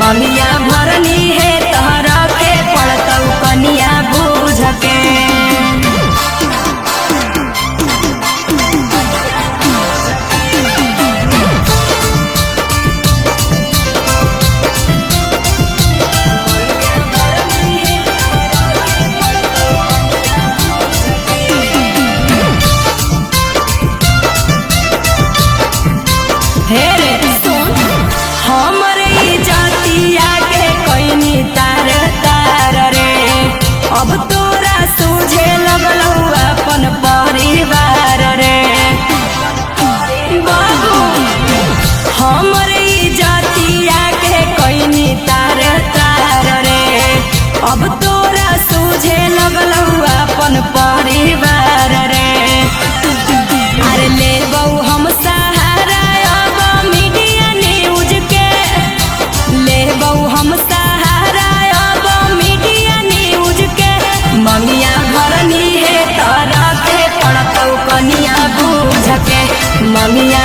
ममिया भरनी है तहरा के पड़तौ कनिया बूझ के। हे रे सुन हमरे जातिया के कोइनी तार तार रे, अब तोरा सूझे लगलौ अपन परिवार रे। बाबू हमरे जातिया के कोइनी तार तार रे, अब तोरा सूझे लगलौ अपन परिवार रे। अरे लेबौ हम सहारा अब मीडिया न्यूज के, लेबौ हम सहारा अब मीडिया न्यूज के। ममिया भरनी है तोरा के पड़तौ कनिया बूझ के, ममिया